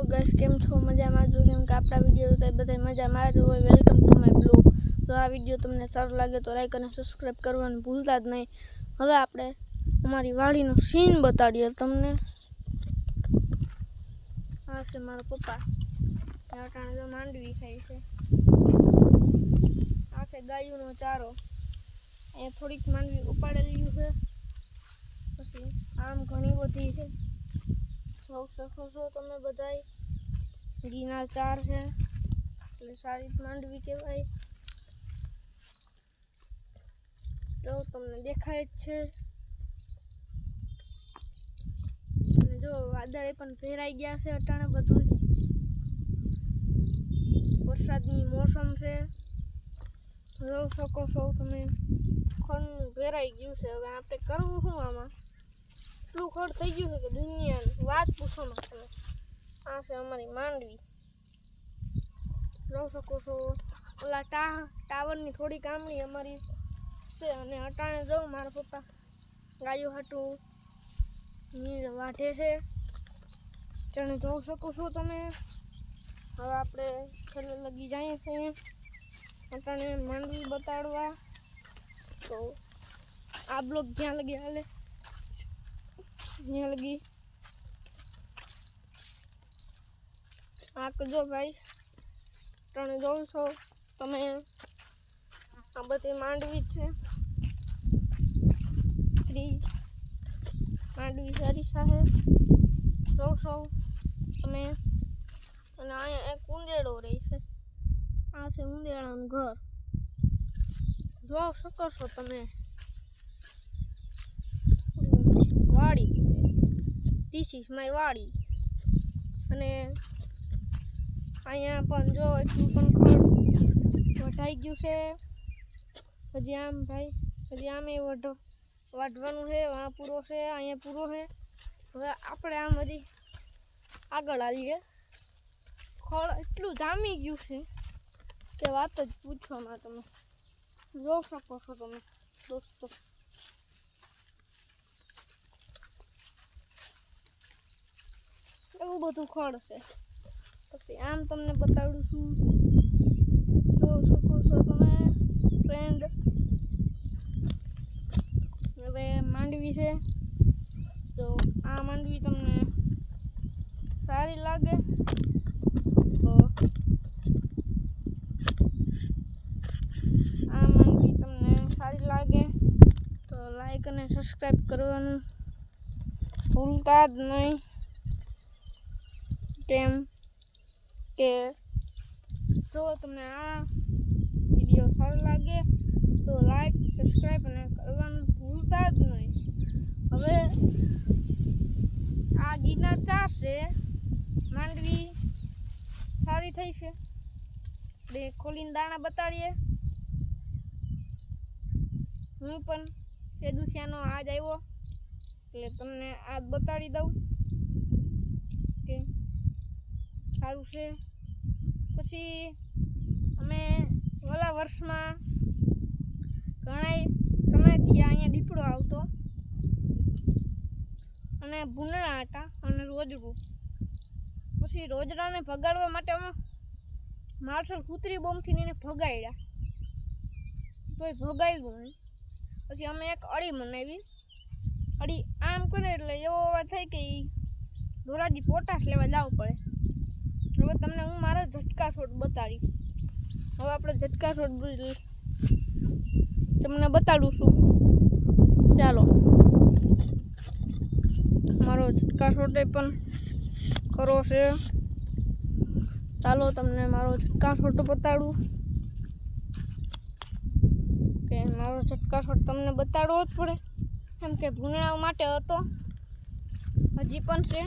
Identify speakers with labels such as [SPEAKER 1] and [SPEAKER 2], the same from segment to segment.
[SPEAKER 1] Guys केम छो मजामां जो केम के आपड़ा विडियो तो बधाय मजामां जो होय वेलकम टू माय ब्लॉग। तो आ विडियो तमने सारो लागे तो लाइक अने सब्सक्राइब करवानुं भूलता ज नहीं। हवे आपणे अमारी वाડીनो सीन बताडीए तमने। आ छे मारो पप्पा अटाणे तो मांडवी खाई छे। आ छे गायोनो चारो। अहीं थोड़ीक मांडवी उपाडेली छे पछी आम घणी बधी छे। જોઈ શકો છો તમે બધાય ઘીના ચાર છે એટલે સારી માંડવી કહેવાય। જો તમને દેખાય જ છે અને જો વાદળે પણ ભેરાઈ ગયા છે અટાણે બધું વરસાદની મોસમ છે। જોઈ શકો છો તમે ખણ ભેરાઈ ગયું છે। હવે આપણે કરવું શું આમાં? એટલું ખડ થઈ ગયું છે કે દુનિયાની વાત પૂછો માં તમે। આ છે અમારી માંડવી જોઈ શકો છો। ઓલા ટાવરની થોડી કામણી અમારી છે અને અટાણે જાઉં મારા પપ્પા ગાયો હાટું નીર વાઢે છે જાણે જોઈ શકો છો તમે। હવે આપણે છેલ્લે લગી જઈએ છીએ અટાણે માંડવી બતાડવા। તો આ બ્લોગ જ્યાં લગી હાલે यहाँ लगी आक जो भाई तने जो छो तमे आ बधी मांडवी छे मांडवी सारी साहे जो छो तमे अने आ एक उंदेड़ो रही छे। आ छे उंदेड़ानुं घर जो सको छो तमे। वाड़ी दिस इज माय वाड़ी अने अहींया पण जो एटલું પણ ખડ વઢાઈ ગયું છે। હજી આમ ભાઈ હજી આમે વાઢવાનું છે। આ પૂરો છે અહીંયા પૂરો છે। હવે આપણે આમ હજી આગળ આવીએ। ખડ એટલું જામી ગયું છે કે વાત જ પૂછવામાં તમે જોઈ શકો છો તમે દોસ્તો। એવું બધું ખડ છે। પછી આમ તમને બતાડું છું જોઈ શકો છો તમે ફ્રેન્ડ। હવે માંડવી છે તો આ માંડવી તમને સારી લાગે તો આ માંડવી તમને સારી લાગે તો લાઈક અને સબસ્ક્રાઇબ કરવાનું ભૂલતા જ નહીં। કેમ કે જો તમને આ વિડીયો સારો લાગે તો લાઈક સબસ્ક્રાઇબ અને કરવાનું ભૂલતા જ નહીં। હવે આ ગિરનાર ચાર છે માંડવી સારી થઈ છે બે ખોલીને દાણા બતાડીએ। હું પણ એ દુસિયાનો આજ આવ્યો એટલે તમને આજ બતાડી દઉં કે સારું છે। પછી અમે ઓલા વર્ષમાં ઘણા સમયથી અહીંયા દીપડો આવતો અને ભૂંડણા હતા અને રોજડું। પછી રોજડાને ભગાડવા માટે અમે માર્શલ કૂતરી બોમ્બથી એને ભગાડ્યા તોય ભગાવ્યું નહીં। પછી અમે એક અડી બનાવી। અડી આમ કરે એટલે એવો વાત થાય કે ધોરાજી પોટાશ લેવા જવું પડે। હવે તમને હું મારો ઝટકા શોટ બતાડી। હવે આપણે ઝટકા શોટ તમને બતાડું છું ચાલો। મારો ઝટકા શોટ પણ ખરો છે ચાલો તમને મારો ઝટકા શોટ બતાડું કે મારો ઝટકા શોટ તમને બતાડવો જ પડે કેમ કે ભૂંડણા માટે હતો હજી પણ છે।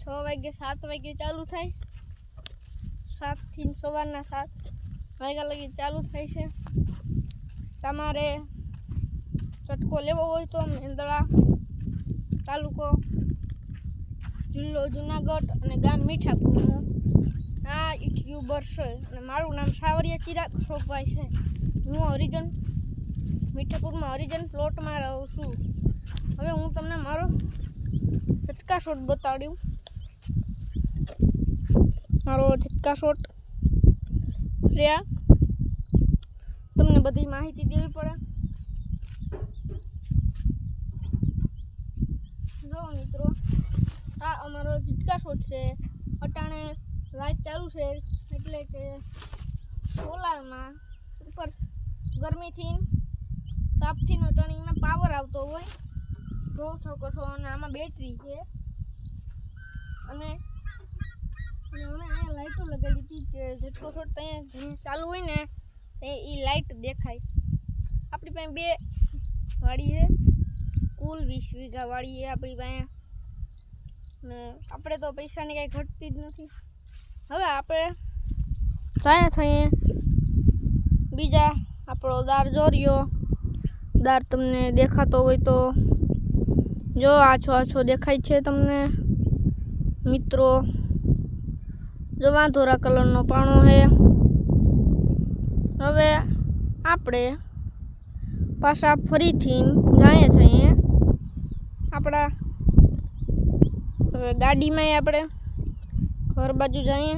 [SPEAKER 1] 6 વાગે 7 વાગે ચાલુ થાય 7 થી સવારના 7 વાગ્યા લગી ચાલુ થાય છે। તમારે ઝટકો લેવો હોય તો મેંદડા તાલુકો જિલ્લો જુનાગઢ અને ગામ મીઠાપુરનું આ યુટ્યુબર છે અને મારું નામ સાવરિયા ચિરાગ અશોકભાઈ છે। હું હરિજન મીઠાપુરમાં હરિજન પ્લોટમાં રહું છું। હવે હું તમને મારો ઝટકા શોટ બતાડ્યું મારો ઝટકા શોટ રહ્યા તમને બધી માહિતી દેવી પડે. જો મિત્રો, આ અમારો ઝટકા શોટ છે. અટાણે લાઈટ ચાલુ છે એટલે કે સોલારમાં ઉપર ગરમીથી તાપથી ટર્નિંગમાં પાવર આવતો હોય જોઈ શકો છો. અને આમાં બેટરી છે અને અમે અહીંયા લાઈટો લગાવી હતી કે ઝટકો શોટ ત્યાં ચાલુ હોય ને એ લાઈટ દેખાય. આપણી પાસે 2 વાડી છે, કુલ 20 વીઘા વાડી છે આપણી પાસે. ને આપણે તો પૈસાની કાંઈ ઘટતી જ નથી. હવે આપણે જાય છીએ બીજા આપણો દાર જોર્યો. દાર તમને દેખાતો હોય તો જો આછો આછો દેખાય છે તમને મિત્રો. જો વાંધોરા કલરનો પાણો છે. હવે આપણે પાછા ફરીથી જઈએ છીએ આપણા હવે ગાડીમાં આપણે ઘર બાજુ જઈએ.